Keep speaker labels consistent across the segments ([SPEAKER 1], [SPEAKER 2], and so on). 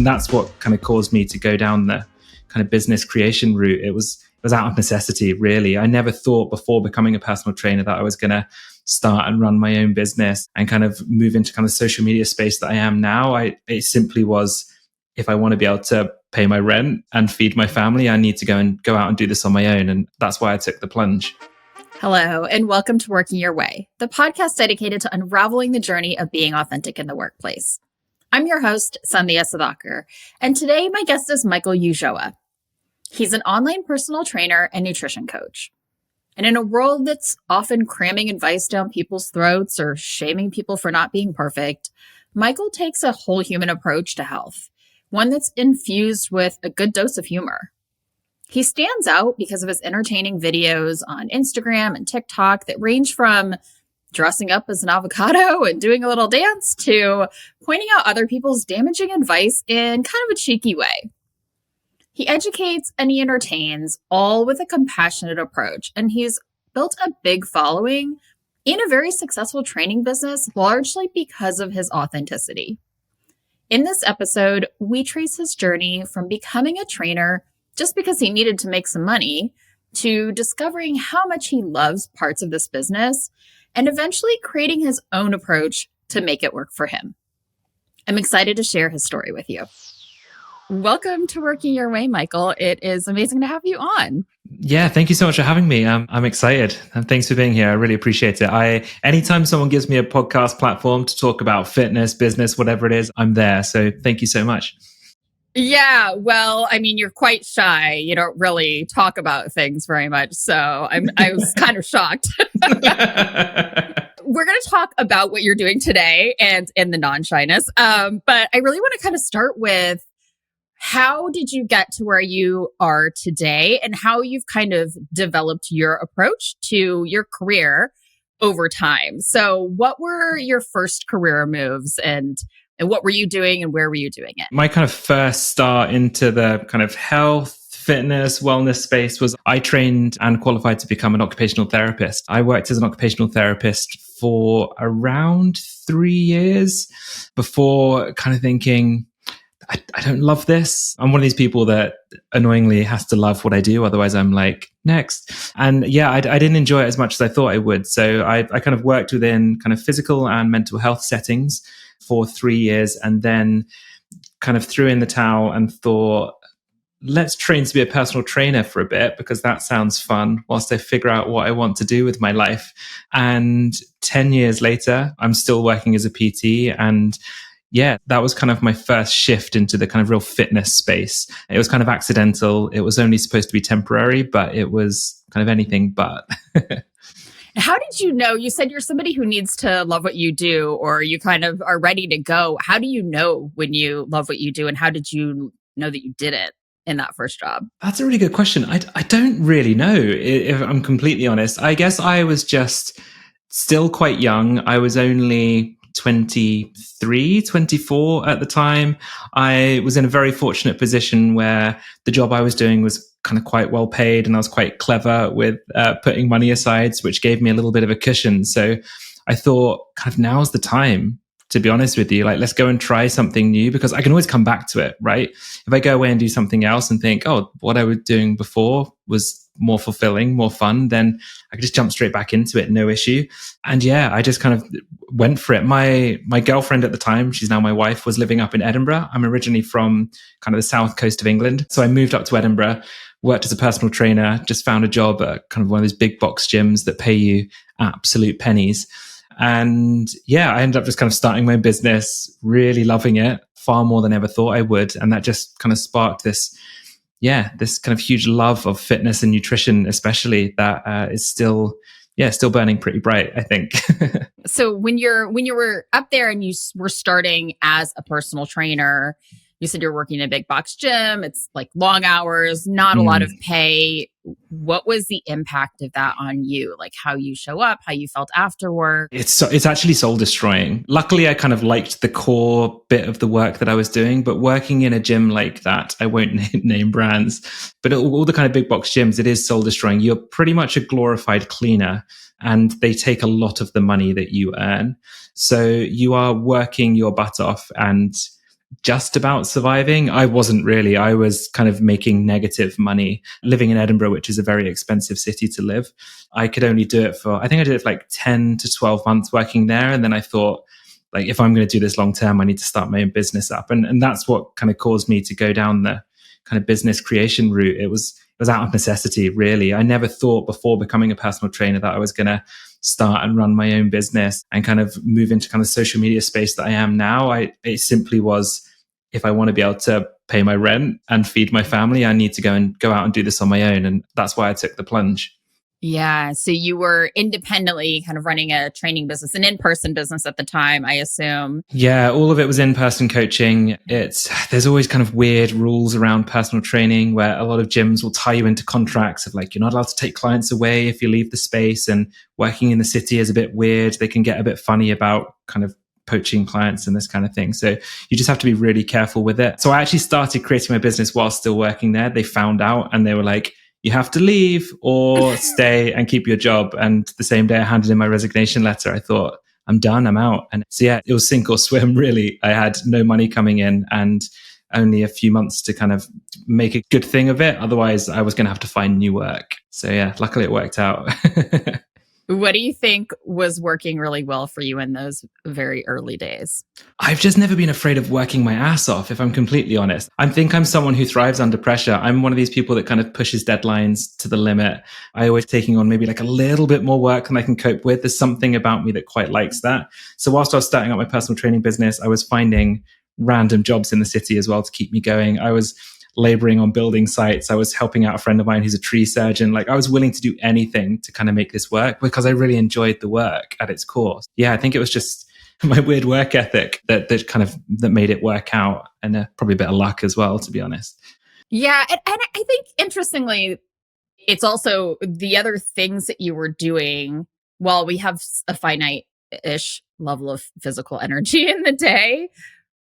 [SPEAKER 1] And that's what kind of caused me to go down the kind of business creation route. It was out of necessity, really. I never thought before becoming a personal trainer that I was going to start and run my own business and kind of move into kind of social media space that I am now. It simply was, if I want to be able to pay my rent and feed my family, I need to go out and do this on my own. And that's why I took the plunge.
[SPEAKER 2] Hello, and welcome to Working Your Way, the podcast dedicated to unraveling the journey of being authentic in the workplace. I'm your host, Sandhya Sudhakar, and today my guest is Michael Ulloa. He's an online personal trainer and nutrition coach. And in a world that's often cramming advice down people's throats or shaming people for not being perfect, Michael takes a whole human approach to health, one that's infused with a good dose of humor. He stands out because of his entertaining videos on Instagram and TikTok that range from dressing up as an avocado and doing a little dance to pointing out other people's damaging advice in kind of a cheeky way. He educates and he entertains, all with a compassionate approach, and he's built a big following in a very successful training business, largely because of his authenticity. In this episode, we trace his journey from becoming a trainer just because he needed to make some money to discovering how much he loves parts of this business and eventually creating his own approach to make it work for him. I'm excited to share his story with you. Welcome to Working Your Way, Michael. It is amazing to have you on.
[SPEAKER 1] Yeah, thank you so much for having me. I'm excited. And thanks for being here. I really appreciate it. Anytime someone gives me a podcast platform to talk about fitness, business, whatever it is, I'm there. So thank you so much.
[SPEAKER 2] Yeah, well, I mean, you're quite shy. You don't really talk about things very much. So I was kind of shocked. We're going to talk about what you're doing today and in the non-shyness. But I really want to kind of start with, how did you get to where you are today and how you've kind of developed your approach to your career over time? So what were your first career moves and what were you doing and where were you doing it?
[SPEAKER 1] My kind of first start into the kind of health, fitness, wellness space was I trained and qualified to become an occupational therapist. I worked as an occupational therapist for around 3 years before kind of thinking, I don't love this. I'm one of these people that annoyingly has to love what I do. Otherwise, I'm like, next. And yeah, I didn't enjoy it as much as I thought I would. So I kind of worked within kind of physical and mental health settings for 3 years and then kind of threw in the towel and thought, let's train to be a personal trainer for a bit because that sounds fun whilst I figure out what I want to do with my life. And 10 years later, I'm still working as a PT, and yeah, that was kind of my first shift into the kind of real fitness space. It was kind of accidental. It was only supposed to be temporary, but it was kind of anything but.
[SPEAKER 2] How did you know? You said you're somebody who needs to love what you do, or you kind of are ready to go. How do you know when you love what you do, and how did you know that you did it in that first job?
[SPEAKER 1] That's a really good question. I don't really know, if I'm completely honest. I guess I was just still quite young. I was only 23, 24 at the time. I was in a very fortunate position where the job I was doing was kind of quite well paid and I was quite clever with putting money aside, which gave me a little bit of a cushion. So I thought kind of now's the time, to be honest with you, like, let's go and try something new because I can always come back to it, right? If I go away and do something else and think, oh, what I was doing before was more fulfilling, more fun, then I could just jump straight back into it, no issue. And yeah, I just kind of went for it. My girlfriend at the time, she's now my wife, was living up in Edinburgh. I'm originally from kind of the south coast of England. So I moved up to Edinburgh, worked as a personal trainer, just found a job at kind of one of those big box gyms that pay you absolute pennies. And yeah, I ended up just kind of starting my own business, really loving it far more than I ever thought I would. And that just kind of sparked this kind of huge love of fitness and nutrition, especially, that is still burning pretty bright, I think.
[SPEAKER 2] So when you were up there and you were starting as a personal trainer, you said you're working in a big box gym. It's like long hours, not a lot of pay. What was the impact of that on you? Like how you show up, how you felt afterward?
[SPEAKER 1] It's actually soul destroying. Luckily, I kind of liked the core bit of the work that I was doing, but working in a gym like that, I won't name brands, but all the kind of big box gyms, it is soul destroying. You're pretty much a glorified cleaner and they take a lot of the money that you earn. So you are working your butt off and just about surviving. I wasn't really. I was kind of making negative money living in Edinburgh, which is a very expensive city to live. I could only do it for, I think I did it for like 10 to 12 months working there. And then I thought, like, if I'm going to do this long term, I need to start my own business up. And that's what kind of caused me to go down the kind of business creation route. It was out of necessity, really. I never thought before becoming a personal trainer that I was going to start and run my own business and kind of move into kind of social media space that I am now. It simply was, if I want to be able to pay my rent and feed my family, I need to go out and do this on my own. And that's why I took the plunge.
[SPEAKER 2] Yeah. So you were independently kind of running a training business, an in-person business at the time, I assume.
[SPEAKER 1] Yeah, all of it was in-person coaching. There's always kind of weird rules around personal training where a lot of gyms will tie you into contracts of like, you're not allowed to take clients away if you leave the space, and working in the city is a bit weird. They can get a bit funny about kind of poaching clients and this kind of thing. So you just have to be really careful with it. So I actually started creating my business while still working there. They found out and they were like, you have to leave or stay and keep your job. And the same day I handed in my resignation letter, I thought, I'm done, I'm out. And so yeah, it was sink or swim, really. I had no money coming in and only a few months to kind of make a good thing of it. Otherwise, I was going to have to find new work. So yeah, luckily it worked out.
[SPEAKER 2] What do you think was working really well for you in those very early days?
[SPEAKER 1] I've just never been afraid of working my ass off, if I'm completely honest. I think I'm someone who thrives under pressure. I'm one of these people that kind of pushes deadlines to the limit. I always taking on maybe like a little bit more work than I can cope with. There's something about me that quite likes that. So whilst I was starting up my personal training business, I was finding random jobs in the city as well to keep me going. I was laboring on building sites. I was helping out a friend of mine who's a tree surgeon. Like, I was willing to do anything to kind of make this work because I really enjoyed the work at its core. Yeah, I think it was just my weird work ethic that made it work out, and probably a bit of luck as well, to be honest.
[SPEAKER 2] Yeah. And I think interestingly, it's also the other things that you were doing while we have a finite-ish level of physical energy in the day.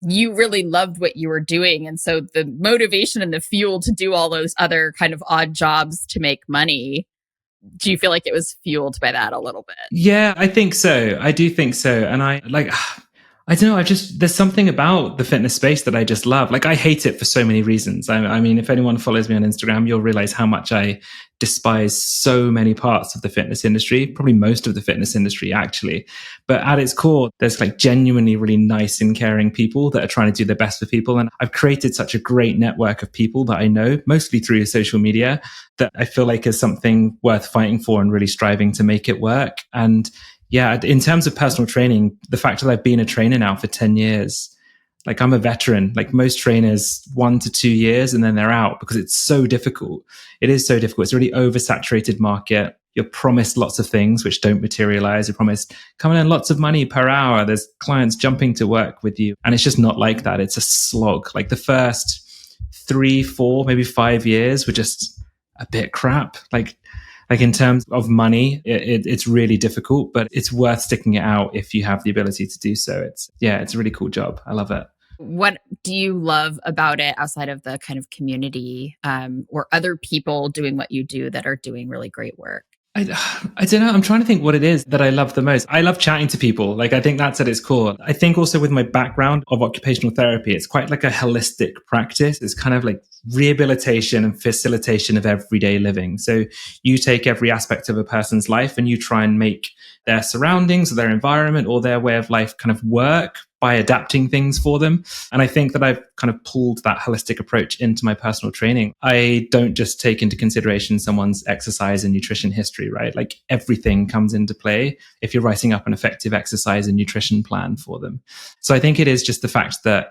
[SPEAKER 2] You really loved what you were doing. And so the motivation and the fuel to do all those other kind of odd jobs to make money, do you feel like it was fueled by that a little bit?
[SPEAKER 1] Yeah, I think so. I do think so. And I don't know. There's something about the fitness space that I just love. Like, I hate it for so many reasons. I mean, if anyone follows me on Instagram, you'll realize how much I despise so many parts of the fitness industry, probably most of the fitness industry, actually. But at its core, there's like genuinely really nice and caring people that are trying to do their best for people. And I've created such a great network of people that I know, mostly through social media, that I feel like is something worth fighting for and really striving to make it work. And yeah, in terms of personal training, the fact that I've been a trainer now for 10 years, like, I'm a veteran. Like, most trainers, 1 to 2 years and then they're out because it's so difficult. It is so difficult. It's a really oversaturated market. You're promised lots of things which don't materialize. You're promised coming in lots of money per hour. There's clients jumping to work with you. And it's just not like that. It's a slog. Like, the first 3, 4, maybe 5 years were just a bit crap. Like in terms of money, it's really difficult, but it's worth sticking it out if you have the ability to do so. It's a really cool job. I love it.
[SPEAKER 2] What do you love about it outside of the kind of community or other people doing what you do that are doing really great work?
[SPEAKER 1] I don't know. I'm trying to think what it is that I love the most. I love chatting to people. Like, I think that's at its core. I think also with my background of occupational therapy, it's quite like a holistic practice. It's kind of like rehabilitation and facilitation of everyday living. So you take every aspect of a person's life and you try and make their surroundings or their environment or their way of life kind of work by adapting things for them. And I think that I've kind of pulled that holistic approach into my personal training. I don't just take into consideration someone's exercise and nutrition history, right? Like, everything comes into play if you're writing up an effective exercise and nutrition plan for them. So I think it is just the fact that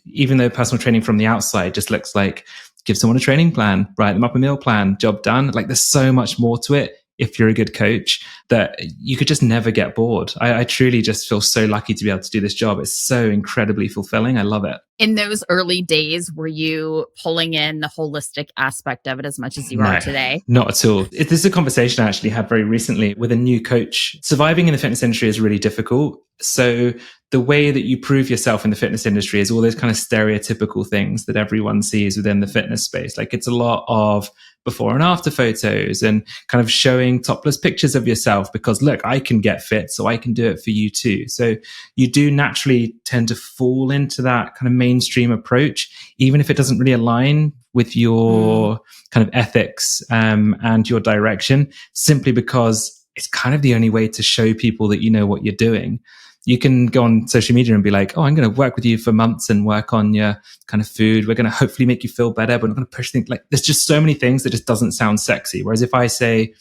[SPEAKER 1] even though personal training from the outside just looks like give someone a training plan, write them up a meal plan, job done. Like, there's so much more to it if you're a good coach that you could just never get bored. I truly just feel so lucky to be able to do this job. It's so incredibly fulfilling. I love it.
[SPEAKER 2] In those early days, were you pulling in the holistic aspect of it as much as you are today?
[SPEAKER 1] Not at all. This is a conversation I actually had very recently with a new coach. Surviving in the fitness industry is really difficult. So the way that you prove yourself in the fitness industry is all those kind of stereotypical things that everyone sees within the fitness space. Like, it's a lot of before and after photos and kind of showing topless pictures of yourself because, look, I can get fit, so I can do it for you too. So you do naturally tend to fall into that kind of mainstream approach, even if it doesn't really align with your kind of ethics and your direction, simply because it's kind of the only way to show people that you know what you're doing. You can go on social media and be like, oh, I'm going to work with you for months and work on your kind of food. We're going to hopefully make you feel better, but we're not going to push things. Like, there's just so many things that just doesn't sound sexy. Whereas if I say,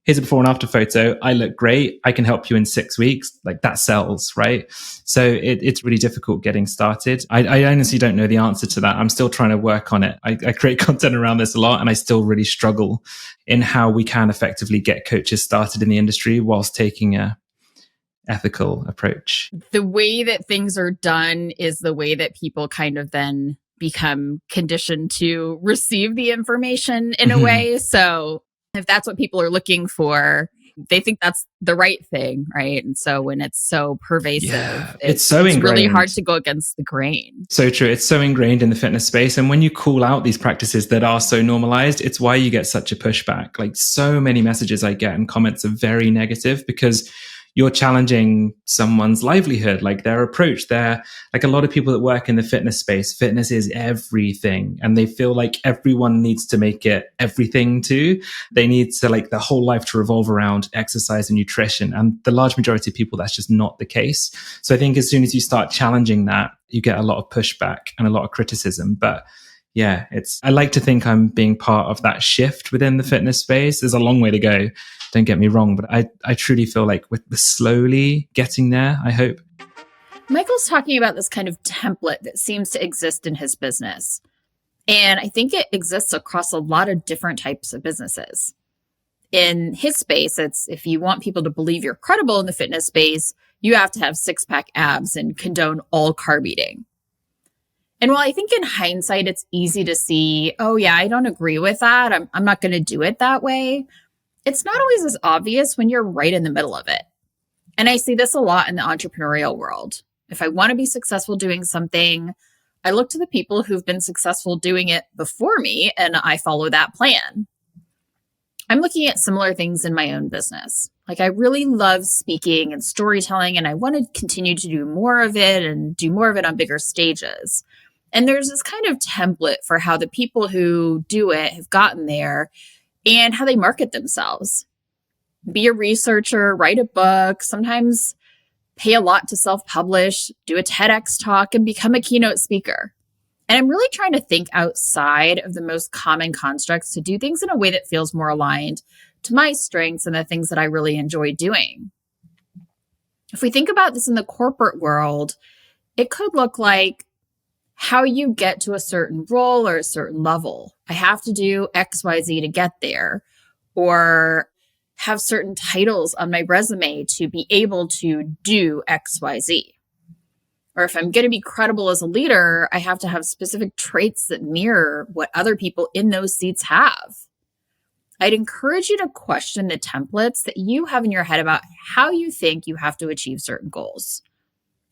[SPEAKER 1] here's a before and after photo, I look great, I can help you in 6 weeks, like that sells, right? So it's really difficult getting started. I honestly don't know the answer to that. I'm still trying to work on it. I create content around this a lot, and I still really struggle in how we can effectively get coaches started in the industry whilst taking a ethical approach.
[SPEAKER 2] The way that things are done is the way that people kind of then become conditioned to receive the information in a way. So if that's what people are looking for, they think that's the right thing, right? And so when it's so pervasive, it's really hard to go against the grain.
[SPEAKER 1] So true. It's so ingrained in the fitness space. And when you call out these practices that are so normalized, it's why you get such a pushback. Like, so many messages I get and comments are very negative because you're challenging someone's livelihood, like their approach. They're like, a lot of people that work in the fitness space, fitness is everything. And they feel like everyone needs to make it everything too. They need to, like, their whole life to revolve around exercise and nutrition. And the large majority of people, that's just not the case. So I think as soon as you start challenging that, you get a lot of pushback and a lot of criticism. But yeah, I like to think I'm being part of that shift within the fitness space. There's a long way to go. Don't get me wrong, but I truly feel like we're slowly getting there, I hope.
[SPEAKER 2] Michael's talking about this kind of template that seems to exist in his business. And I think it exists across a lot of different types of businesses. In his space, it's if you want people to believe you're credible in the fitness space, you have to have six-pack abs and condone all carb eating. And while I think in hindsight, it's easy to see, oh yeah, I don't agree with that. I'm not going to do it that way. It's not always as obvious when you're right in the middle of it. And I see this a lot in the entrepreneurial world. If I want to be successful doing something, I look to the people who've been successful doing it before me, and I follow that plan. I'm looking at similar things in my own business. Like, I really love speaking and storytelling, and I want to continue to do more of it and do more of it on bigger stages. And there's this kind of template for how the people who do it have gotten there and how they market themselves. Be a researcher, write a book, sometimes pay a lot to self-publish, do a TEDx talk, and become a keynote speaker. And I'm really trying to think outside of the most common constructs to do things in a way that feels more aligned to my strengths and the things that I really enjoy doing. If we think about this in the corporate world, it could look like how you get to a certain role or a certain level. I have to do XYZ to get there, or have certain titles on my resume to be able to do XYZ. Or if I'm going to be credible as a leader, I have to have specific traits that mirror what other people in those seats have. I'd encourage you to question the templates that you have in your head about how you think you have to achieve certain goals.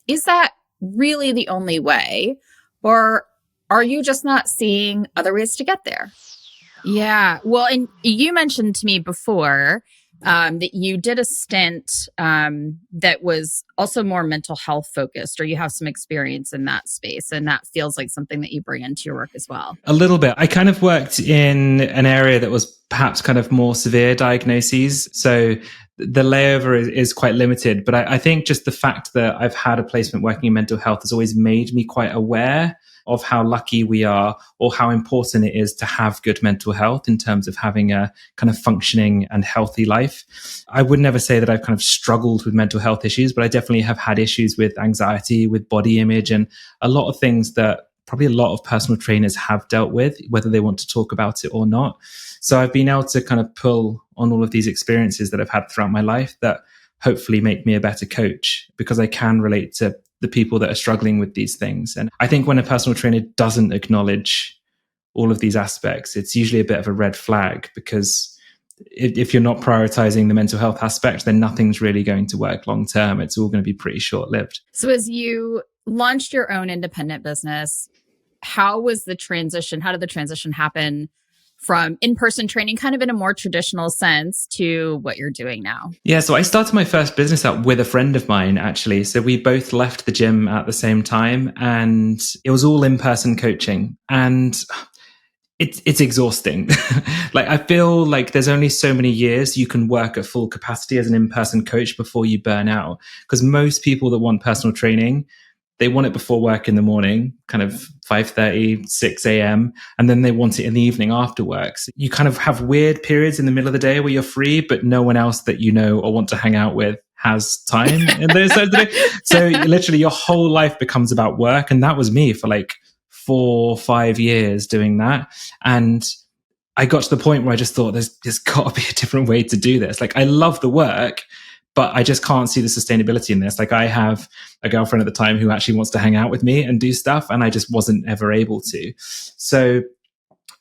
[SPEAKER 2] Is that really the only way? Or are you just not seeing other ways to get there? Yeah. Well, and you mentioned to me before that you did a stint that was also more mental health focused, or you have some experience in that space. And that feels like something that you bring into your work as well.
[SPEAKER 1] A little bit. I kind of worked in an area that was perhaps kind of more severe diagnoses. So the layover is quite limited. But I think just the fact that I've had a placement working in mental health has always made me quite aware of how lucky we are, or how important it is to have good mental health in terms of having a kind of functioning and healthy life. I would never say that I've kind of struggled with mental health issues, but I definitely have had issues with anxiety, with body image, and a lot of things that probably a lot of personal trainers have dealt with, whether they want to talk about it or not. So I've been able to kind of pull on all of these experiences that I've had throughout my life that hopefully make me a better coach, because I can relate to the people that are struggling with these things. And I think when a personal trainer doesn't acknowledge all of these aspects, it's usually a bit of a red flag, because if you're not prioritizing the mental health aspect, then nothing's really going to work long term. It's all going to be pretty short-lived.
[SPEAKER 2] So as you launched your own independent business, how was the transition? How did the transition happen from in-person training kind of in a more traditional sense to what you're doing now?
[SPEAKER 1] Yeah, so I started my first business up with a friend of mine, actually. So we both left the gym at the same time, and it was all in-person coaching. And it's exhausting. Like, I feel like there's only so many years you can work at full capacity as an in-person coach before you burn out. Because most people that want personal training, they want it before work in the morning, kind of 5:30, 6 a.m. And then they want it in the evening after work. So you kind of have weird periods in the middle of the day where you're free, but no one else that you know or want to hang out with has time in those times of the day. So literally your whole life becomes about work. And that was me for like 4 or 5 years doing that. And I got to the point where I just thought there's got to be a different way to do this. Like, I love the work, but I just can't see the sustainability in this. Like, I have a girlfriend at the time who actually wants to hang out with me and do stuff, and I just wasn't ever able to. So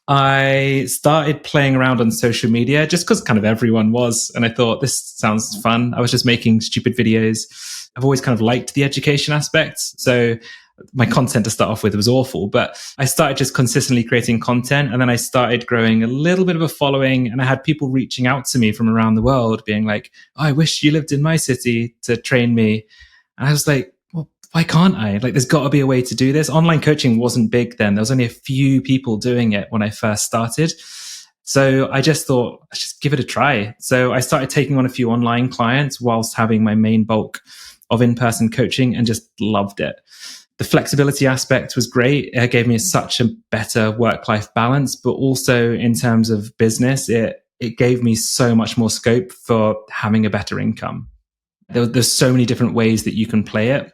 [SPEAKER 1] I started playing around on social media just because kind of everyone was. And I thought, this sounds fun. I was just making stupid videos. I've always kind of liked the education aspect. So my content to start off with was awful, but I started just consistently creating content. And then I started growing a little bit of a following, and I had people reaching out to me from around the world being like, oh, I wish you lived in my city to train me. And I was like, well, why can't I? Like, there's got to be a way to do this. Online coaching wasn't big then. There was only a few people doing it when I first started. So I just thought, let's just give it a try. So I started taking on a few online clients whilst having my main bulk of in-person coaching, and just loved it. The flexibility aspect was great. It gave me such a better work-life balance, but also in terms of business, it gave me so much more scope for having a better income. There's so many different ways that you can play it.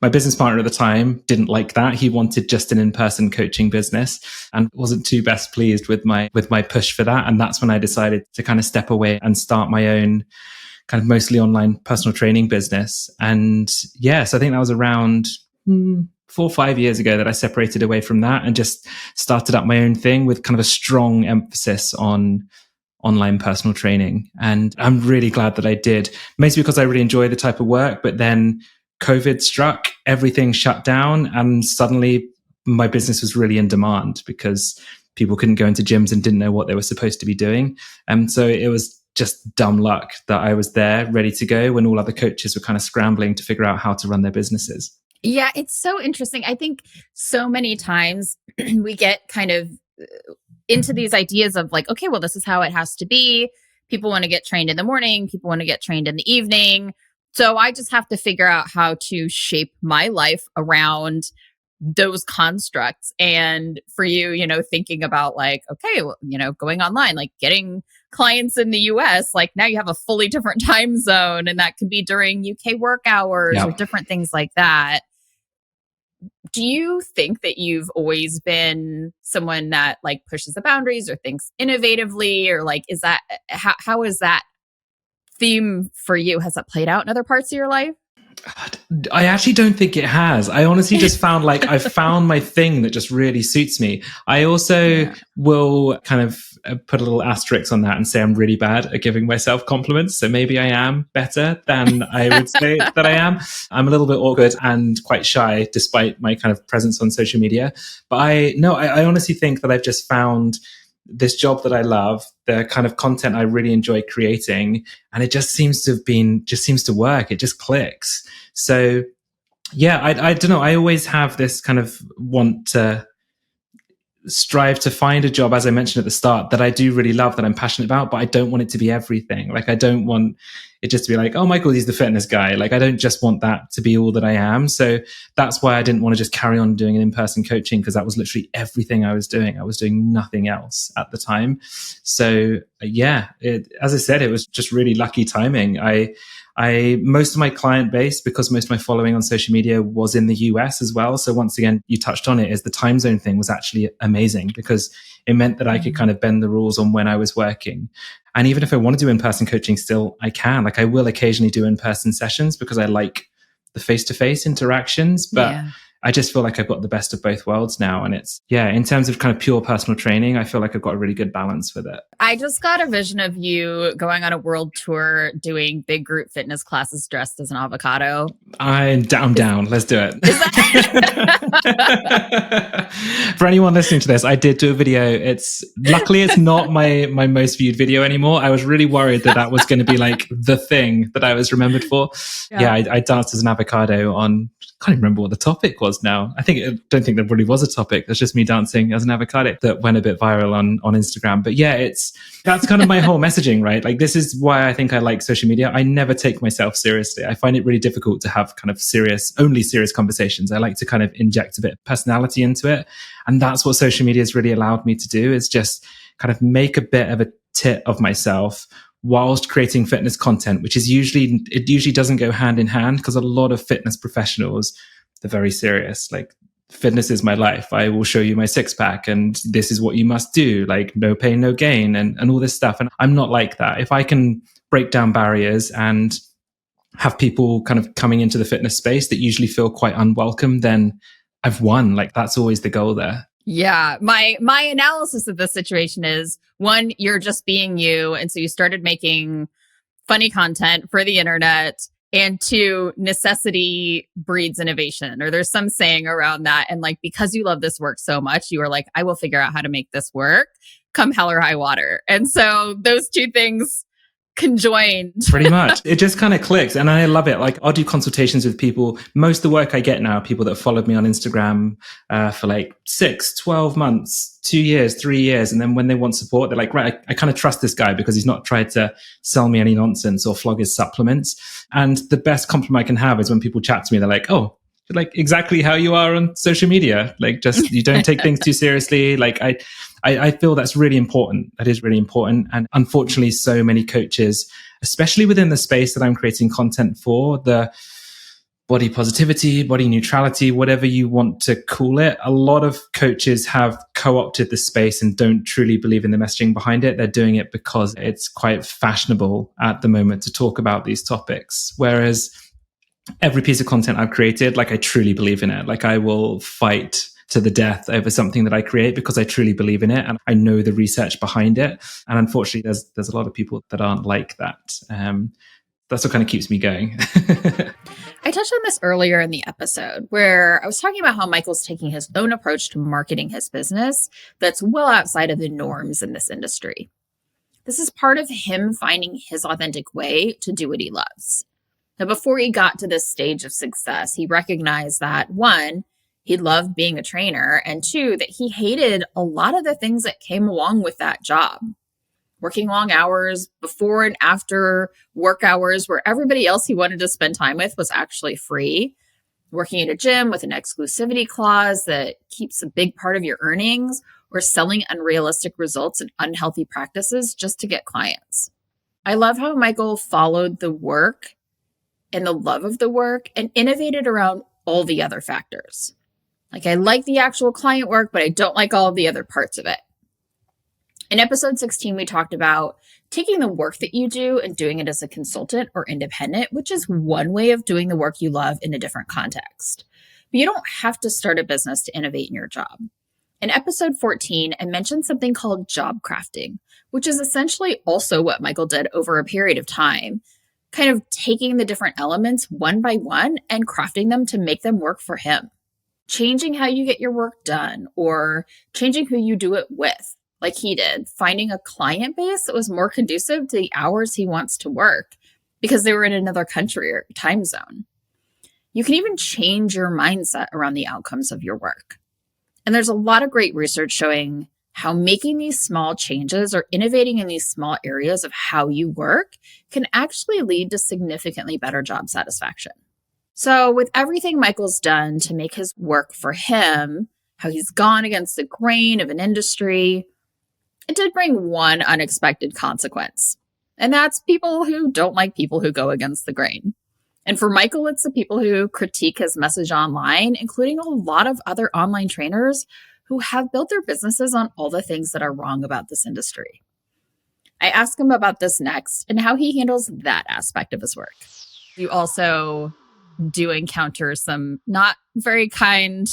[SPEAKER 1] My business partner at the time didn't like that. He wanted just an in-person coaching business and wasn't too best pleased with my push for that. And that's when I decided to kind of step away and start my own kind of mostly online personal training business. And yes, I think that was around 4 or 5 years ago that I separated away from that and just started up my own thing with kind of a strong emphasis on online personal training. And I'm really glad that I did, mostly because I really enjoy the type of work. But then COVID struck, everything shut down, and suddenly my business was really in demand because people couldn't go into gyms and didn't know what they were supposed to be doing. And so it was just dumb luck that I was there ready to go when all other coaches were kind of scrambling to figure out how to run their businesses.
[SPEAKER 2] Yeah, it's so interesting. I think so many times we get kind of into these ideas of like, okay, well, this is how it has to be. People want to get trained in the morning. People want to get trained in the evening. So I just have to figure out how to shape my life around those constructs. And for you, thinking about like, okay, well, going online, like getting clients in the US, like now you have a fully different time zone, and that could be during UK work hours or different things like that. Do you think that you've always been someone that like pushes the boundaries or thinks innovatively, or like, is that, how is that theme for you? Has that played out in other parts of your life?
[SPEAKER 1] I actually don't think it has. I honestly just found like I've found my thing that just really suits me. I also will kind of put a little asterisk on that and say I'm really bad at giving myself compliments. So maybe I am better than I would say that I am. I'm a little bit awkward and quite shy despite my kind of presence on social media. But I honestly think that I've just found this job that I love, the kind of content I really enjoy creating, and it just seems to work. It just clicks. So yeah, I don't know. I always have this kind of want to strive to find a job, as I mentioned at the start, that I do really love, that I'm passionate about, but I don't want it to be everything. Like, I don't want it just to be like, oh, Michael, he's the fitness guy. Like, I don't just want that to be all that I am. So that's why I didn't want to just carry on doing an in-person coaching, because that was literally everything I was doing. I was doing nothing else at the time. So yeah, as I said, it was just really lucky timing. Most of my client base, because most of my following on social media was in the US as well. So once again, you touched on it, is the time zone thing was actually amazing, because it meant that I could kind of bend the rules on when I was working. And even if I want to do in-person coaching still, I can. Like, I will occasionally do in-person sessions because I like the face-to-face interactions. But I just feel like I've got the best of both worlds now. And it's, yeah, in terms of kind of pure personal training, I feel like I've got a really good balance with it.
[SPEAKER 2] I just got a vision of you going on a world tour doing big group fitness classes dressed as an avocado.
[SPEAKER 1] I'm down. Let's do it. For anyone listening to this, I did do a video. Luckily it's not my most viewed video anymore. I was really worried that was going to be like the thing that I was remembered for. Yeah, I danced as an avocado on, I can't even remember what the topic was now. I don't think there really was a topic. It's just me dancing as an avocado that went a bit viral on Instagram. But yeah, that's kind of my whole messaging, right? Like, this is why I think I like social media. I never take myself seriously. I find it really difficult to have kind of only serious conversations. I like to kind of inject a bit of personality into it. And that's what social media has really allowed me to do, is just kind of make a bit of a tit of myself whilst creating fitness content, which is usually doesn't go hand in hand, because a lot of fitness professionals, they're very serious. Like, fitness is my life. I will show you my six pack and this is what you must do. Like, no pain, no gain, and all this stuff. And I'm not like that. If I can break down barriers and have people kind of coming into the fitness space that usually feel quite unwelcome, then I've won. Like, that's always the goal there.
[SPEAKER 2] Yeah. My analysis of this situation is, one, you're just being you. And so you started making funny content for the internet. And two, necessity breeds innovation, or there's some saying around that. And like, because you love this work so much, you were like, I will figure out how to make this work come hell or high water. And so those two things conjoined.
[SPEAKER 1] Pretty much. It just kind of clicks. And I love it. Like, I'll do consultations with people. Most of the work I get now, people that followed me on Instagram for like 6, 12 months, 2 years, 3 years. And then when they want support, they're like, right, I kind of trust this guy because he's not tried to sell me any nonsense or flog his supplements. And the best compliment I can have is when people chat to me, they're like, oh, like exactly how you are on social media. Like, just, you don't take things too seriously. Like, I feel that's really important. That is really important. And unfortunately, so many coaches, especially within the space that I'm creating content for, the body positivity, body neutrality, whatever you want to call it, a lot of coaches have co-opted the space and don't truly believe in the messaging behind it. They're doing it because it's quite fashionable at the moment to talk about these topics. Whereas every piece of content I've created, like, I truly believe in it. Like, I will fight to the death over something that I create because I truly believe in it and I know the research behind it. And unfortunately, there's a lot of people that aren't like that. That's what kind of keeps me going.
[SPEAKER 2] I touched on this earlier in the episode where I was talking about how Michael's taking his own approach to marketing his business that's well outside of the norms in this industry. This is part of him finding his authentic way to do what he loves. Now, before he got to this stage of success, he recognized that, one, he loved being a trainer, and two, that he hated a lot of the things that came along with that job. Working long hours, before and after work hours, where everybody else he wanted to spend time with was actually free. Working at a gym with an exclusivity clause that keeps a big part of your earnings, or selling unrealistic results and unhealthy practices just to get clients. I love how Michael followed the work and the love of the work and innovated around all the other factors. Like, I like the actual client work, but I don't like all of the other parts of it. In episode 16, we talked about taking the work that you do and doing it as a consultant or independent, which is one way of doing the work you love in a different context. But you don't have to start a business to innovate in your job. In episode 14, I mentioned something called job crafting, which is essentially also what Michael did over a period of time, kind of taking the different elements one by one and crafting them to make them work for him. Changing how you get your work done, or changing who you do it with, like he did, finding a client base that was more conducive to the hours he wants to work because they were in another country or time zone. You can even change your mindset around the outcomes of your work. And there's a lot of great research showing how making these small changes or innovating in these small areas of how you work can actually lead to significantly better job satisfaction. So with everything Michael's done to make his work for him, how he's gone against the grain of an industry, it did bring one unexpected consequence. And that's people who don't like people who go against the grain. And for Michael, it's the people who critique his message online, including a lot of other online trainers who have built their businesses on all the things that are wrong about this industry. I ask him about this next and how he handles that aspect of his work. You also do encounter some not very kind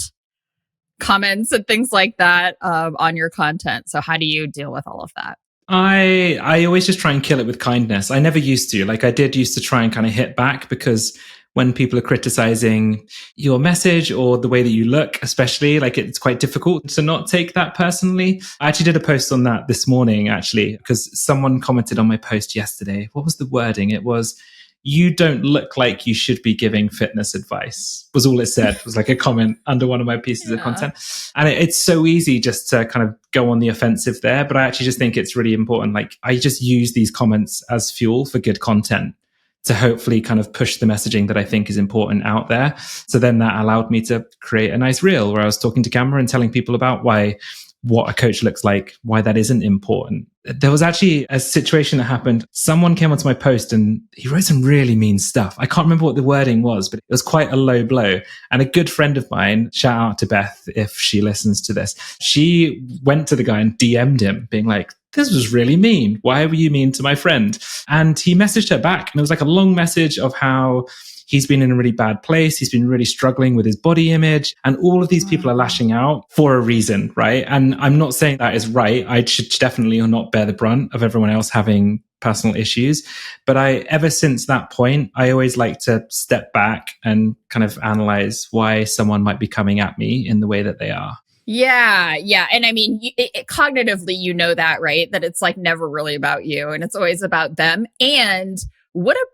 [SPEAKER 2] comments and things like that on your content. So how do you deal with all of that?
[SPEAKER 1] I always just try and kill it with kindness. I never used to. Like I did used to try and kind of hit back, because when people are criticizing your message or the way that you look, especially, like it's quite difficult to not take that personally. I actually did a post on that this morning, actually, because someone commented on my post yesterday. What was the wording? It was, "You don't look like you should be giving fitness advice," was all it said. It was like a comment under one of my pieces of content. And it's so easy just to kind of go on the offensive there. But I actually just think it's really important. Like I just use these comments as fuel for good content to hopefully kind of push the messaging that I think is important out there. So then that allowed me to create a nice reel where I was talking to camera and telling people about what a coach looks like, why that isn't important. There was actually a situation that happened. Someone came onto my post and he wrote some really mean stuff. I can't remember what the wording was, but it was quite a low blow. And a good friend of mine, shout out to Beth if she listens to this, she went to the guy and DM'd him being like, "This was really mean. Why were you mean to my friend?" And he messaged her back, and it was like a long message of how he's been in a really bad place. He's been really struggling with his body image. And all of these people are lashing out for a reason, right? And I'm not saying that is right. I should definitely not bear the brunt of everyone else having personal issues. But ever since that point, I always like to step back and kind of analyze why someone might be coming at me in the way that they are.
[SPEAKER 2] Yeah. And I mean, cognitively, you know that, right? That it's like never really about you and it's always about them. And what a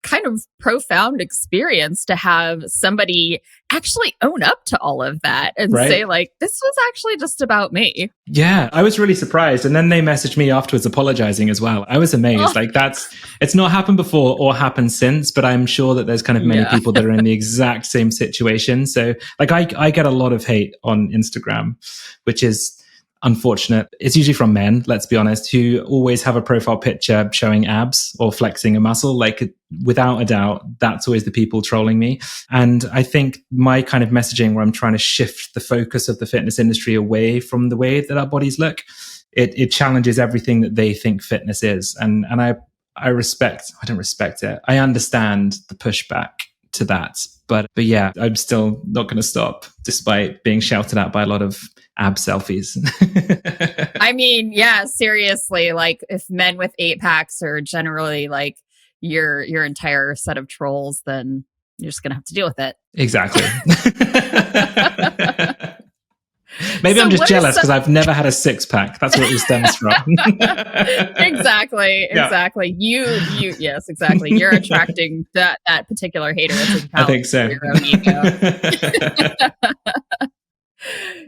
[SPEAKER 2] kind of profound experience to have somebody actually own up to all of that and say like, this was actually just about me.
[SPEAKER 1] Yeah, I was really surprised. And then they messaged me afterwards apologizing as well. I was amazed. Like it's not happened before or happened since, but I'm sure that there's kind of many people that are in the exact same situation. So like I get a lot of hate on Instagram, which is unfortunate. It's usually from men, let's be honest, who always have a profile picture showing abs or flexing a muscle. Like without a doubt, that's always the people trolling me. And I think my kind of messaging where I'm trying to shift the focus of the fitness industry away from the way that our bodies look, it challenges everything that they think fitness is. And I don't respect it. I understand the pushback to that. But yeah, I'm still not going to stop despite being shouted at by a lot of ab selfies.
[SPEAKER 2] I mean, yeah, seriously, like if men with 8-packs are generally like your entire set of trolls, then you're just going to have to deal with it.
[SPEAKER 1] Exactly. Maybe I'm just jealous because I've never had a 6-pack. That's what it stems from.
[SPEAKER 2] Exactly. Yes, exactly. You're attracting that particular hater.
[SPEAKER 1] I think so.
[SPEAKER 2] Your own ego.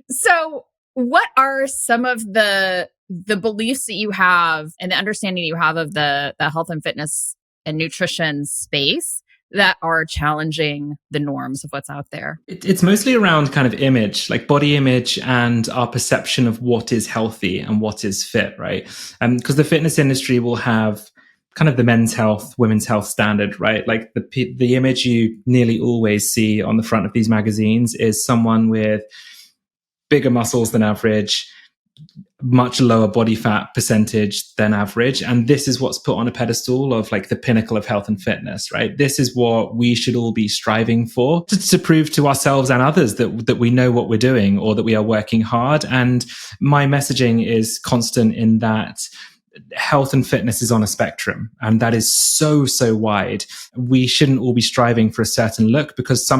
[SPEAKER 2] So what are some of the beliefs that you have and the understanding that you have of the health and fitness and nutrition space that are challenging the norms of what's out there?
[SPEAKER 1] It's mostly around kind of image, like body image and our perception of what is healthy and what is fit, right? Because the fitness industry will have kind of the men's health, women's health standard, right? Like the image you nearly always see on the front of these magazines is someone with bigger muscles than average, much lower body fat percentage than average. And this is what's put on a pedestal of like the pinnacle of health and fitness, right? This is what we should all be striving for to prove to ourselves and others that we know what we're doing or that we are working hard. And my messaging is constant in that health and fitness is on a spectrum, and that is so wide. We shouldn't all be striving for a certain look because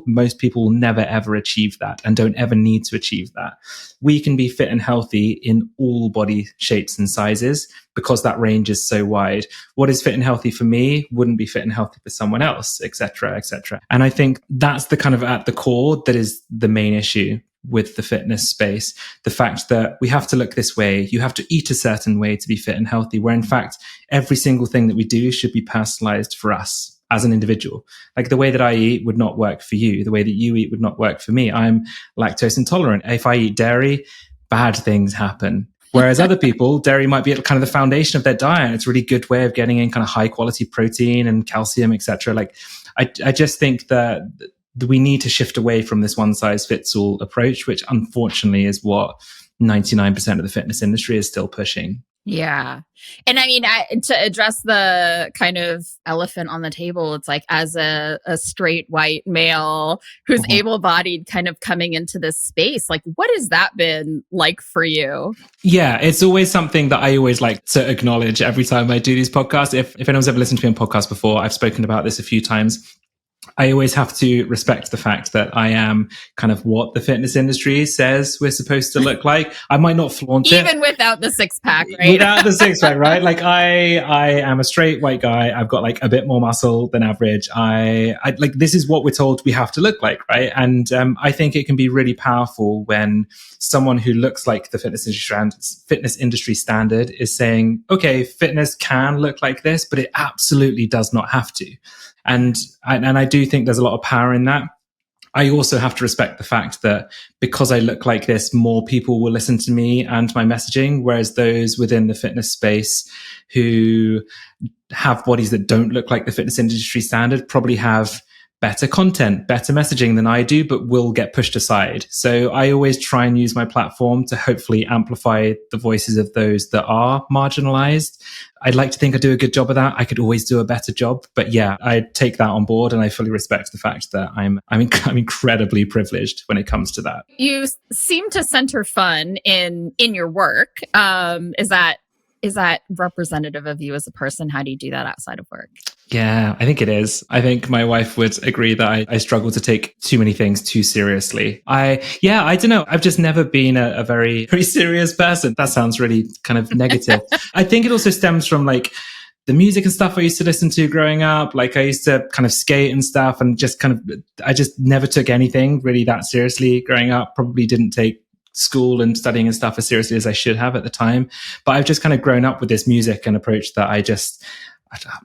[SPEAKER 1] most people will never ever achieve that and don't ever need to achieve that. We can be fit and healthy in all body shapes and sizes because that range is so wide. What is fit and healthy for me wouldn't be fit and healthy for someone else, etc., etc. And I think that's the kind of at the core that is the main issue with the fitness space. The fact that we have to look this way, you have to eat a certain way to be fit and healthy, where in fact, every single thing that we do should be personalized for us as an individual. Like the way that I eat would not work for you. The way that you eat would not work for me. I'm lactose intolerant. If I eat dairy, bad things happen. Whereas other people, dairy might be kind of the foundation of their diet. It's a really good way of getting in kind of high quality protein and calcium, etc. Like I just think that we need to shift away from this one size fits all approach, which unfortunately is what 99% of the fitness industry is still pushing.
[SPEAKER 2] Yeah. And I mean, to address the kind of elephant on the table, it's like as a straight white male who's
[SPEAKER 1] Mhm.
[SPEAKER 2] able-bodied kind of coming into this space, like what has that been like for you?
[SPEAKER 1] Yeah, it's always something that I always like to acknowledge every time I do these podcasts. If anyone's ever listened to me on podcasts before, I've spoken about this a few times. I always have to respect the fact that I am kind of what the fitness industry says we're supposed to look like. I might not flaunt it.
[SPEAKER 2] Even without the six pack, right?
[SPEAKER 1] Without the six pack, right? Like I am a straight white guy. I've got like a bit more muscle than average. I like, this is what we're told we have to look like, right? And I think it can be really powerful when someone who looks like the fitness industry standard is saying, okay, fitness can look like this, but it absolutely does not have to. And I do think there's a lot of power in that. I also have to respect the fact that because I look like this, more people will listen to me and my messaging, whereas those within the fitness space who have bodies that don't look like the fitness industry standard probably have better content, better messaging than I do, but will get pushed aside. So I always try and use my platform to hopefully amplify the voices of those that are marginalized. I'd like to think I do a good job of that. I could always do a better job, but yeah, I take that on board, and I fully respect the fact that I'm incredibly privileged when it comes to that.
[SPEAKER 2] You seem to center fun in your work. Is that representative of you as a person? How do you do that outside of work?
[SPEAKER 1] Yeah, I think it is. I think my wife would agree that I struggle to take too many things too seriously. I don't know. I've just never been a very, very serious person. That sounds really kind of negative. I think it also stems from like the music and stuff I used to listen to growing up. Like I used to kind of skate and stuff, and I just never took anything really that seriously growing up. Probably didn't take school and studying and stuff as seriously as I should have at the time. But I've just kind of grown up with this music and approach that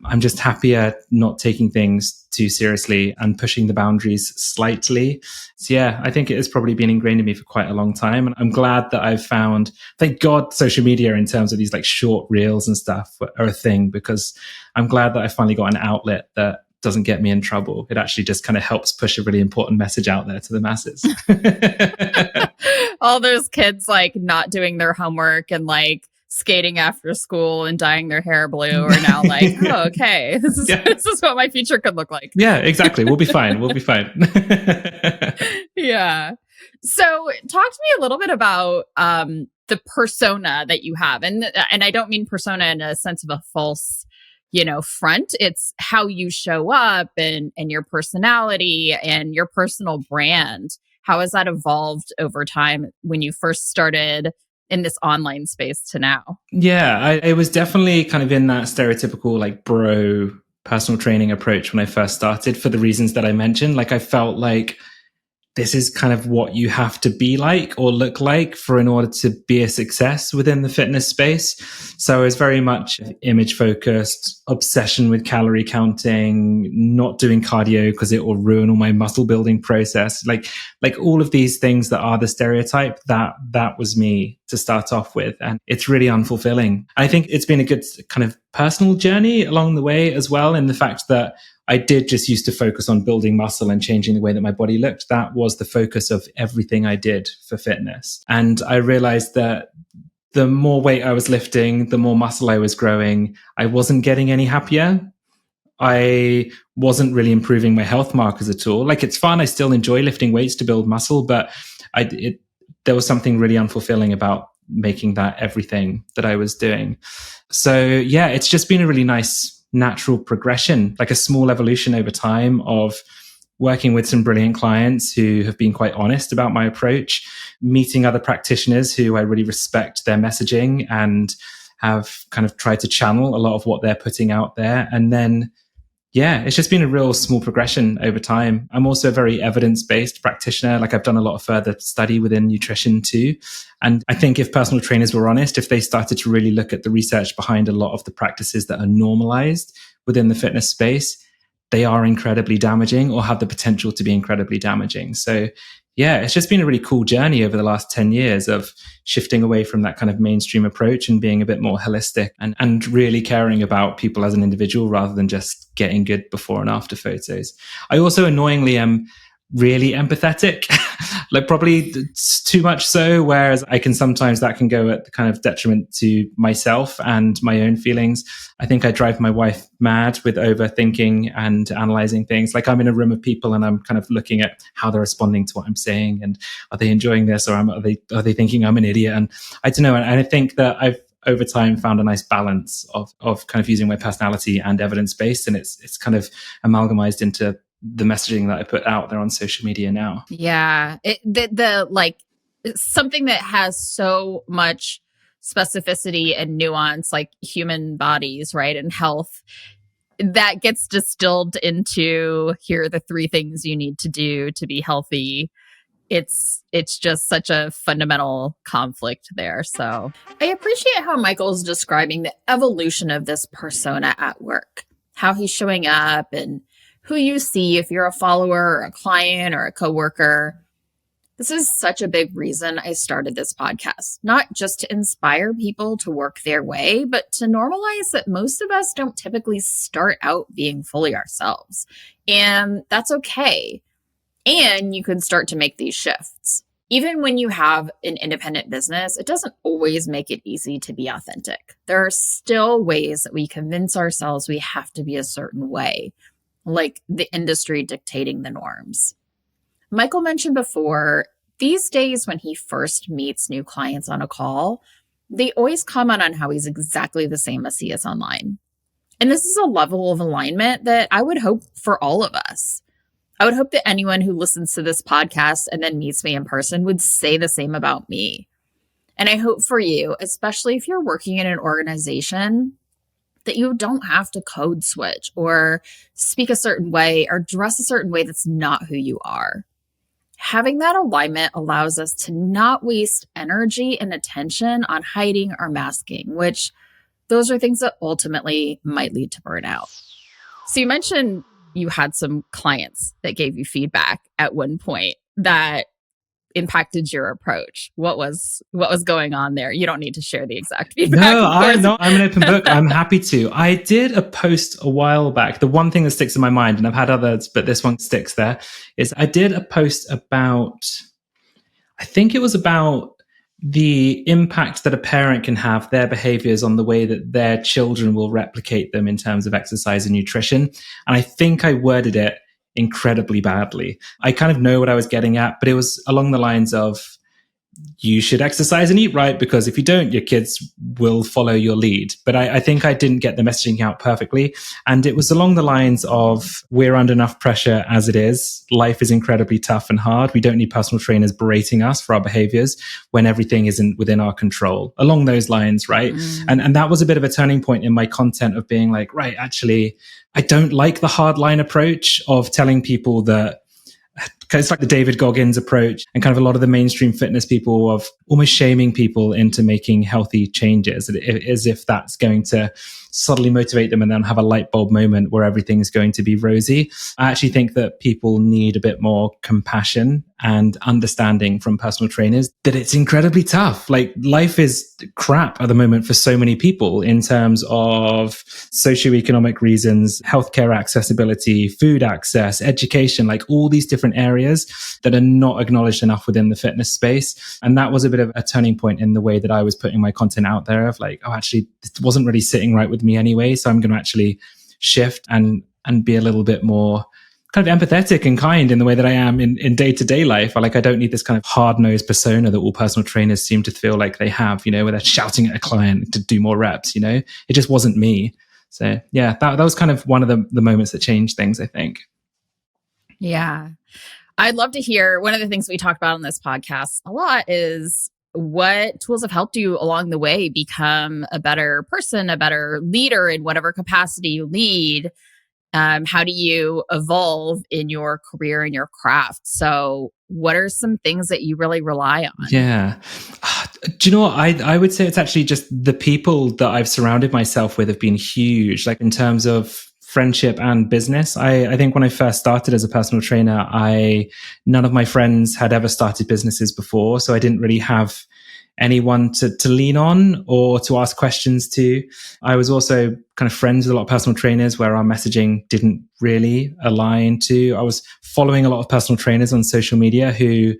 [SPEAKER 1] I'm just happier not taking things too seriously and pushing the boundaries slightly. So yeah, I think it has probably been ingrained in me for quite a long time. And I'm glad that I've found, thank God, social media in terms of these like short reels and stuff are a thing, because I'm glad that I finally got an outlet that doesn't get me in trouble. It actually just kind of helps push a really important message out there to the masses.
[SPEAKER 2] All those kids like not doing their homework and like skating after school and dyeing their hair blue are now like, oh, okay, this is what my future could look like.
[SPEAKER 1] Yeah, exactly. We'll be fine. We'll be fine.
[SPEAKER 2] Yeah. So talk to me a little bit about the persona that you have. And I don't mean persona in a sense of a false, front. It's how you show up and your personality and your personal brand. How has that evolved over time when you first started in this online space to now?
[SPEAKER 1] Yeah, it was definitely kind of in that stereotypical like bro personal training approach when I first started, for the reasons that I mentioned. Like I felt like this is kind of what you have to be like or look like in order to be a success within the fitness space. So I was very much image focused, obsession with calorie counting, not doing cardio because it will ruin all my muscle building process. Like all of these things that are the stereotype, that was me to start off with. And it's really unfulfilling. I think it's been a good kind of personal journey along the way as well, in the fact that I did just used to focus on building muscle and changing the way that my body looked. That was the focus of everything I did for fitness. And I realized that the more weight I was lifting, the more muscle I was growing, I wasn't getting any happier. I wasn't really improving my health markers at all. Like it's fun. I still enjoy lifting weights to build muscle, but there was something really unfulfilling about making that everything that I was doing. So yeah, it's just been a really nice natural progression, like a small evolution over time of working with some brilliant clients who have been quite honest about my approach, meeting other practitioners who I really respect their messaging and have kind of tried to channel a lot of what they're putting out there. And then, yeah, it's just been a real small progression over time. I'm also a very evidence-based practitioner. Like I've done a lot of further study within nutrition too. And I think if personal trainers were honest, if they started to really look at the research behind a lot of the practices that are normalized within the fitness space, they are incredibly damaging or have the potential to be incredibly damaging. So yeah, it's just been a really cool journey over the last 10 years of shifting away from that kind of mainstream approach and being a bit more holistic and really caring about people as an individual rather than just getting good before and after photos. I also annoyingly am really empathetic, like probably too much so, whereas I can sometimes that can go at the kind of detriment to myself and my own feelings. I think I drive my wife mad with overthinking and analyzing things. Like I'm in a room of people and I'm kind of looking at how they're responding to what I'm saying, and are they enjoying this, or are they thinking I'm an idiot? And I don't know. And I think that I've over time found a nice balance of kind of using my personality and evidence-based, and it's kind of amalgamized into the messaging that I put out there on social media now.
[SPEAKER 2] Yeah. The like something that has so much specificity and nuance, like human bodies, right? And health, that gets distilled into here are the 3 things you need to do to be healthy. It's just such a fundamental conflict there. So I appreciate how Michael's describing the evolution of this persona at work, how he's showing up and who you see if you're a follower or a client or a coworker. This is such a big reason I started this podcast, not just to inspire people to work their way, but to normalize that most of us don't typically start out being fully ourselves. And that's okay. And you can start to make these shifts. Even when you have an independent business, it doesn't always make it easy to be authentic. There are still ways that we convince ourselves we have to be a certain way, like the industry dictating the norms. Michael mentioned before, these days when he first meets new clients on a call, they always comment on how he's exactly the same as he is online. And this is a level of alignment that I would hope for all of us. I would hope that anyone who listens to this podcast and then meets me in person would say the same about me. And I hope for you, especially if you're working in an organization, that you don't have to code switch or speak a certain way or dress a certain way that's not who you are. Having that alignment allows us to not waste energy and attention on hiding or masking, which those are things that ultimately might lead to burnout. So you mentioned you had some clients that gave you feedback at one point that impacted your approach. What was going on there? You don't need to share the exact feedback.
[SPEAKER 1] No, I'm an open book. I'm happy to. I did a post a while back. The one thing that sticks in my mind, and I've had others, but this one sticks there, is I did a post about, I think it was about the impact that a parent can have their behaviors on the way that their children will replicate them in terms of exercise and nutrition. And I think I worded it incredibly badly. I kind of know what I was getting at, but it was along the lines of, you should exercise and eat right, because if you don't, your kids will follow your lead. But I think I didn't get the messaging out perfectly. And it was along the lines of, we're under enough pressure as it is. Life is incredibly tough and hard. We don't need personal trainers berating us for our behaviors when everything isn't within our control. Along those lines, right? And that was a bit of a turning point in my content of being like, right, actually, I don't like the hardline approach of telling people that, it's like the David Goggins approach and kind of a lot of the mainstream fitness people of almost shaming people into making healthy changes, as if that's going to subtly motivate them and then have a light bulb moment where everything's going to be rosy. I actually think that people need a bit more compassion and understanding from personal trainers that it's incredibly tough. Like, life is crap at the moment for so many people in terms of socioeconomic reasons, healthcare accessibility, food access, education, like all these different areas that are not acknowledged enough within the fitness space. And that was a bit of a turning point in the way that I was putting my content out there of like, oh, actually, it wasn't really sitting right with me anyway. So I'm going to actually shift and be a little bit more kind of empathetic and kind in the way that I am in day-to-day life. I don't need this kind of hard-nosed persona that all personal trainers seem to feel like they have, where they're shouting at a client to do more reps, it just wasn't me. So yeah, that was kind of one of the moments that changed things, I think.
[SPEAKER 2] Yeah. I'd love to hear, one of the things we talk about on this podcast a lot is what tools have helped you along the way become a better person, a better leader in whatever capacity you lead. How do you evolve in your career and your craft? So what are some things that you really rely on?
[SPEAKER 1] Yeah. Do you know what? I would say it's actually just the people that I've surrounded myself with have been huge, like in terms of friendship and business. I think when I first started as a personal trainer, none of my friends had ever started businesses before. So I didn't really have anyone to lean on or to ask questions to. I was also kind of friends with a lot of personal trainers where our messaging didn't really align to. I was following a lot of personal trainers on social media who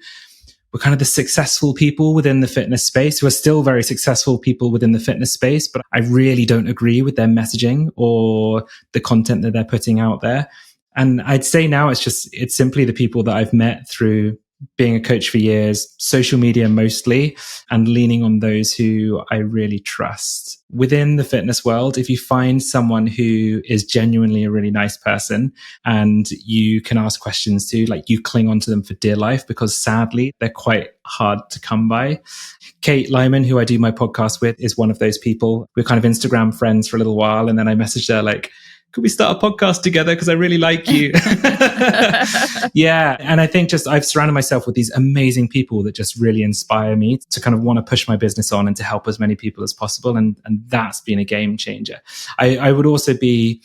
[SPEAKER 1] were kind of the successful people within the fitness space, who are still very successful people within the fitness space, but I really don't agree with their messaging or the content that they're putting out there. And I'd say now it's simply the people that I've met through being a coach for years, social media mostly, and leaning on those who I really trust. Within the fitness world, if you find someone who is genuinely a really nice person and you can ask questions to, like you cling onto them for dear life, because sadly, they're quite hard to come by. Kate Lyman, who I do my podcast with, is one of those people. We're kind of Instagram friends for a little while. And then I messaged her like, could we start a podcast together? Because I really like you. Yeah. And I think I've surrounded myself with these amazing people that just really inspire me to kind of want to push my business on and to help as many people as possible. And that's been a game changer. I would also be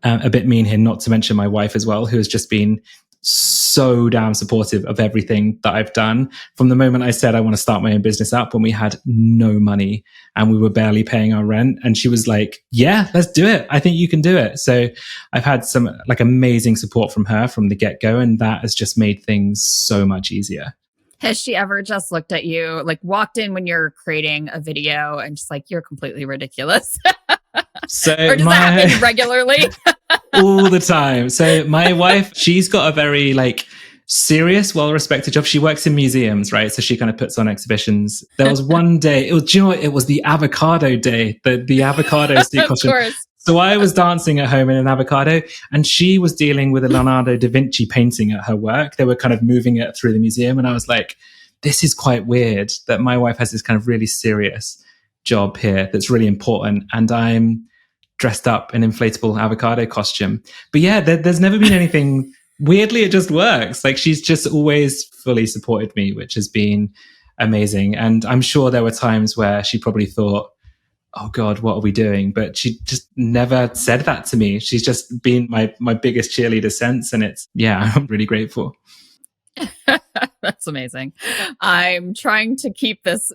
[SPEAKER 1] a bit mean here, not to mention my wife as well, who has just been so damn supportive of everything that I've done. From the moment I said I want to start my own business up, when we had no money and we were barely paying our rent, and she was like, yeah, let's do it. I think you can do it. So I've had some like amazing support from her from the get-go, and that has just made things so much easier.
[SPEAKER 2] Has she ever just looked at you, like walked in when you're creating a video and just like, you're completely ridiculous?
[SPEAKER 1] So
[SPEAKER 2] or does that happen regularly?
[SPEAKER 1] All the time. So my wife, she's got a very like serious, well-respected job. She works in museums, right? So she kind of puts on exhibitions. There was one day, it was the avocado day, the avocado suit costume. Of course. So I was dancing at home in an avocado, and she was dealing with a Leonardo da Vinci painting at her work. They were kind of moving it through the museum. And I was like, this is quite weird that my wife has this kind of really serious job here that's really important, and I'm dressed up in inflatable avocado costume. But yeah, there's never been anything. Weirdly, it just works. Like she's just always fully supported me, which has been amazing. And I'm sure there were times where she probably thought, oh God, what are we doing? But she just never said that to me. She's just been my biggest cheerleader since. And I'm really grateful.
[SPEAKER 2] That's amazing. I'm trying to keep this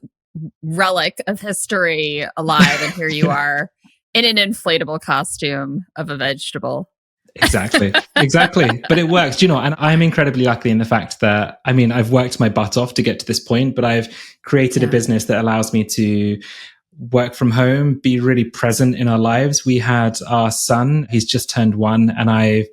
[SPEAKER 2] relic of history alive, and here you are in an inflatable costume of a vegetable.
[SPEAKER 1] Exactly. But it works, and I'm incredibly lucky in the fact that, I mean, I've worked my butt off to get to this point, but I've created a business that allows me to work from home, be really present in our lives. We had our son, he's just turned 1, and I've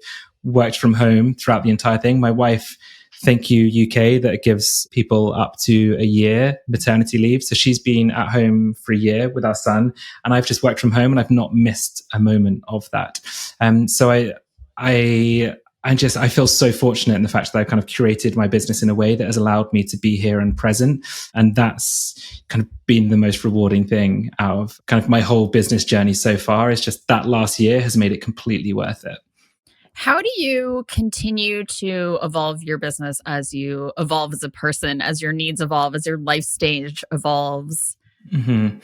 [SPEAKER 1] worked from home throughout the entire thing. My wife, thank you UK, that gives people up to a year maternity leave. So she's been at home for a year with our son, and I've just worked from home, and I've not missed a moment of that. So I feel so fortunate in the fact that I've kind of curated my business in a way that has allowed me to be here and present. And that's kind of been the most rewarding thing out of kind of my whole business journey so far. Is just that last year has made it completely worth it.
[SPEAKER 2] How do you continue to evolve your business as you evolve as a person, as your needs evolve, as your life stage evolves? Mm-hmm.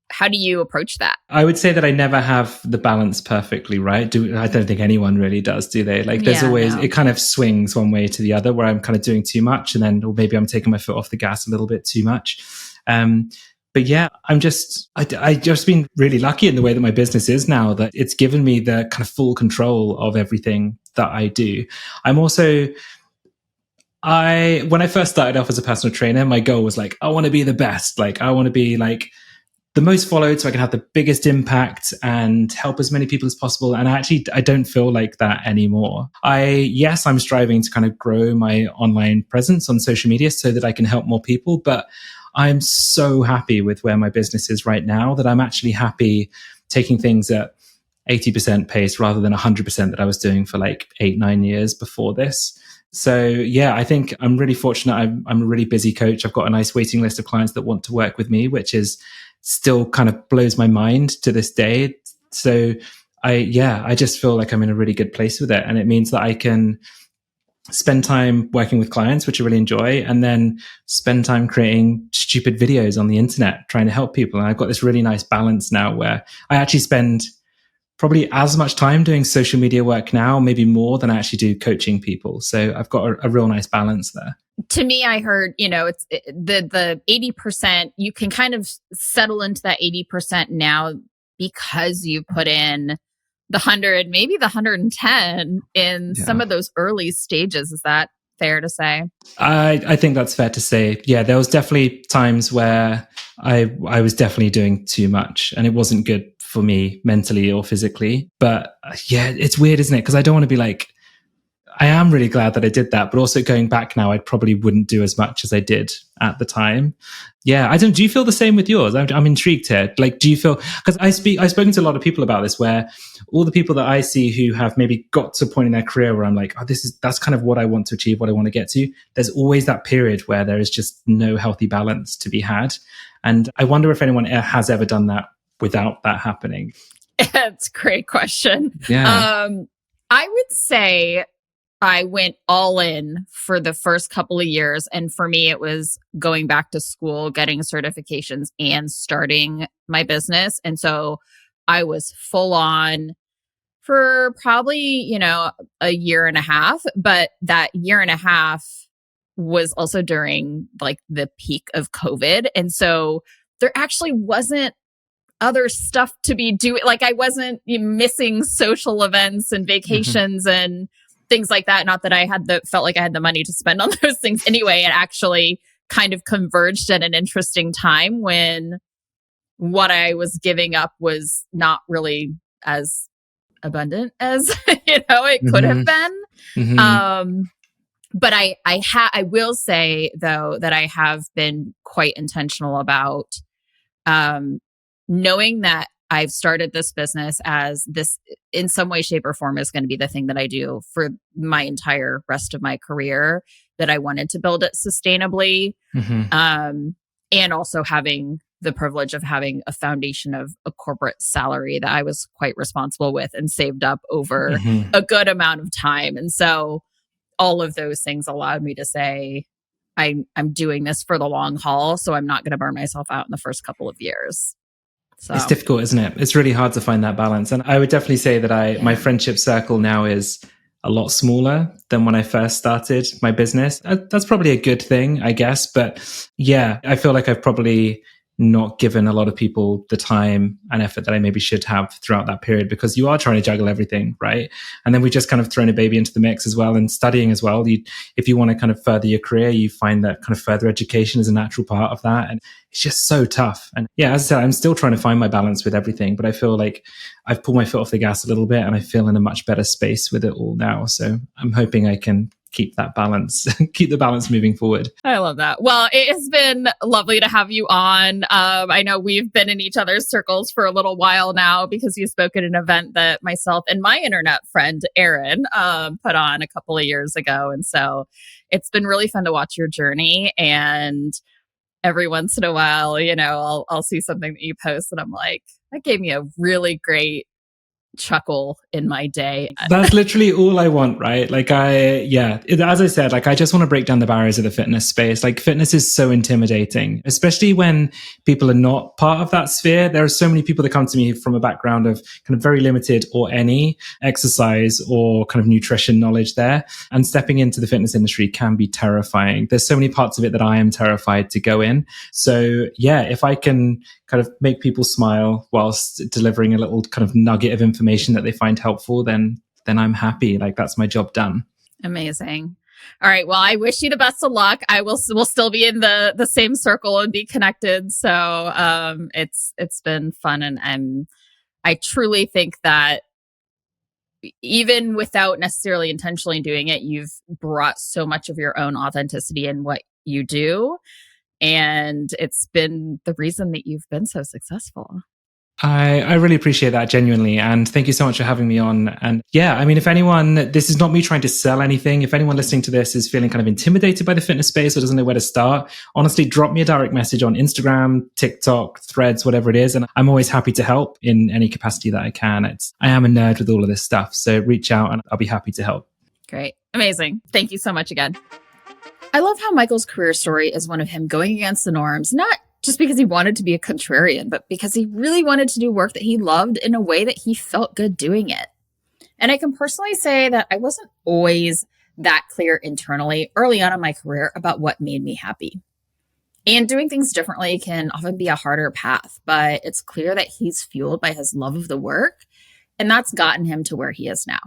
[SPEAKER 2] How do you approach that?
[SPEAKER 1] I would say that I never have the balance perfectly right. I don't think anyone really does, do they? Like there's always, it kind of swings one way to the other, where I'm kind of doing too much, and then, or maybe I'm taking my foot off the gas a little bit too much. But yeah, I just been really lucky in the way that my business is now, that it's given me the kind of full control of everything that I do. I'm also, when I first started off as a personal trainer, my goal was like, I want to be the best. Like I want to be like the most followed so I can have the biggest impact and help as many people as possible. And I don't feel like that anymore. I'm striving to kind of grow my online presence on social media so that I can help more people. But I'm so happy with where my business is right now that I'm actually happy taking things at 80% pace rather than 100% that I was doing for like 8-9 years before this. So yeah, I think I'm really fortunate. I'm a really busy coach. I've got a nice waiting list of clients that want to work with me, which is still kind of blows my mind to this day. So I just feel like I'm in a really good place with it. And it means that I can spend time working with clients, which I really enjoy, and then spend time creating stupid videos on the internet, trying to help people. And I've got this really nice balance now where I actually spend probably as much time doing social media work now, maybe more than I actually do coaching people. So I've got a real nice balance there.
[SPEAKER 2] To me, I heard, it's the 80%, you can kind of settle into that 80% now because you put in the 100, maybe the 110 in some
[SPEAKER 1] Yeah.
[SPEAKER 2] of those early stages. Is that fair to say?
[SPEAKER 1] I think that's fair to say. Yeah, there was definitely times where I was definitely doing too much and it wasn't good for me mentally or physically. But yeah, it's weird, isn't it? Because I don't want to be like, I am really glad that I did that, but also going back now, I probably wouldn't do as much as I did at the time. Yeah, I don't. Do you feel the same with yours? I'm intrigued here. Like, do you feel? Because I've spoken to a lot of people about this, where all the people that I see who have maybe got to a point in their career where I'm like, oh, that's kind of what I want to achieve, what I want to get to. There's always that period where there is just no healthy balance to be had, and I wonder if anyone has ever done that without that happening.
[SPEAKER 2] That's a great question.
[SPEAKER 1] Yeah.
[SPEAKER 2] I would say I went all in for the first couple of years. And for me, it was going back to school, getting certifications and starting my business. And so I was full on for probably, a year and a half. But that year and a half was also during like the peak of COVID. And so there actually wasn't other stuff to be doing. Like I wasn't missing social events and vacations and things like that. Not that I felt like I had the money to spend on those things anyway. It actually kind of converged at an interesting time when what I was giving up was not really as abundant as, it could have been. But I will say though, that I have been quite intentional about, knowing that I've started this business as this in some way, shape, or form is going to be the thing that I do for my entire rest of my career, that I wanted to build it sustainably. And also having the privilege of having a foundation of a corporate salary that I was quite responsible with and saved up over a good amount of time. And so all of those things allowed me to say, I'm doing this for the long haul. So I'm not going to burn myself out in the first couple of years. So.
[SPEAKER 1] It's difficult, isn't it? It's really hard to find that balance. And I would definitely say that my friendship circle now is a lot smaller than when I first started my business. That's probably a good thing, I guess. But yeah, I feel like I've probably not given a lot of people the time and effort that I maybe should have throughout that period, because you are trying to juggle everything, right? And then we just kind of thrown a baby into the mix as well, and studying as well. If you want to kind of further your career, you find that kind of further education is a natural part of that. And it's just so tough. And yeah, as I said, I'm still trying to find my balance with everything, but I feel like I've pulled my foot off the gas a little bit and I feel in a much better space with it all now. So I'm hoping I can keep that balance, keep the balance moving forward.
[SPEAKER 2] I love that. Well, it has been lovely to have you on. I know we've been in each other's circles for a little while now because you spoke at an event that myself and my internet friend, Erin, put on a couple of years ago. And so it's been really fun to watch your journey. And every once in a while, I'll see something that you post and I'm like, that gave me a really great chuckle in my day.
[SPEAKER 1] That's literally all I want, right? Like as I said, like I just want to break down the barriers of the fitness space. Like fitness is so intimidating, especially when people are not part of that sphere. There are so many people that come to me from a background of kind of very limited or any exercise or kind of nutrition knowledge there. And stepping into the fitness industry can be terrifying. There's so many parts of it that I am terrified to go in. So yeah, if I can kind of make people smile whilst delivering a little kind of nugget of information that they find helpful, then I'm happy. Like that's my job done.
[SPEAKER 2] Amazing. All right. Well, I wish you the best of luck. We'll still be in the same circle and be connected. So it's been fun, and I truly think that even without necessarily intentionally doing it, you've brought so much of your own authenticity in what you do. And it's been the reason that you've been so successful.
[SPEAKER 1] I really appreciate that, genuinely. And thank you so much for having me on. And yeah, I mean, if anyone, this is not me trying to sell anything. If anyone listening to this is feeling kind of intimidated by the fitness space or doesn't know where to start, honestly, drop me a direct message on Instagram, TikTok, Threads, whatever it is. And I'm always happy to help in any capacity that I can. I am a nerd with all of this stuff. So reach out and I'll be happy to help.
[SPEAKER 2] Great. Amazing. Thank you so much again. I love how Michael's career story is one of him going against the norms, not just because he wanted to be a contrarian, but because he really wanted to do work that he loved in a way that he felt good doing it. And I can personally say that I wasn't always that clear internally early on in my career about what made me happy. And doing things differently can often be a harder path, but it's clear that he's fueled by his love of the work, and that's gotten him to where he is now.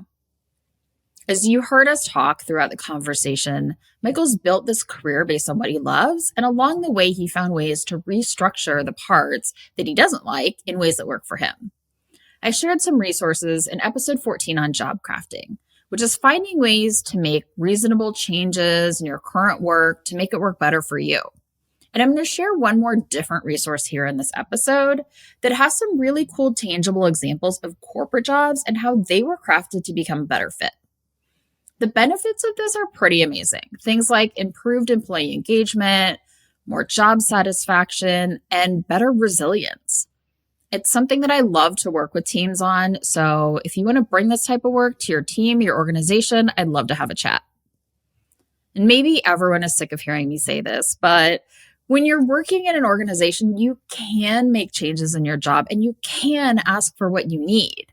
[SPEAKER 2] As you heard us talk throughout the conversation, Michael's built this career based on what he loves, and along the way, he found ways to restructure the parts that he doesn't like in ways that work for him. I shared some resources in episode 14 on job crafting, which is finding ways to make reasonable changes in your current work to make it work better for you. And I'm going to share one more different resource here in this episode that has some really cool, tangible examples of corporate jobs and how they were crafted to become a better fit. The benefits of this are pretty amazing. Things like improved employee engagement, more job satisfaction, and better resilience. It's something that I love to work with teams on. So if you want to bring this type of work to your team, your organization, I'd love to have a chat. And maybe everyone is sick of hearing me say this, but when you're working in an organization, you can make changes in your job and you can ask for what you need.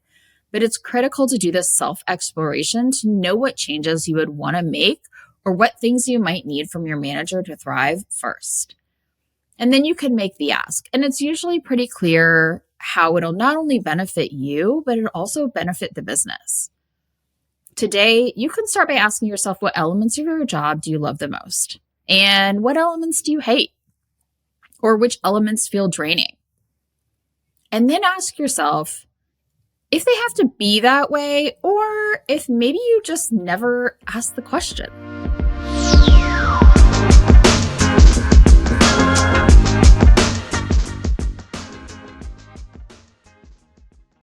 [SPEAKER 2] But it's critical to do this self-exploration to know what changes you would want to make or what things you might need from your manager to thrive first. And then you can make the ask. And it's usually pretty clear how it'll not only benefit you, but it'll also benefit the business. Today, you can start by asking yourself, what elements of your job do you love the most? And what elements do you hate? Or which elements feel draining? And then ask yourself if they have to be that way, or if maybe you just never ask the question.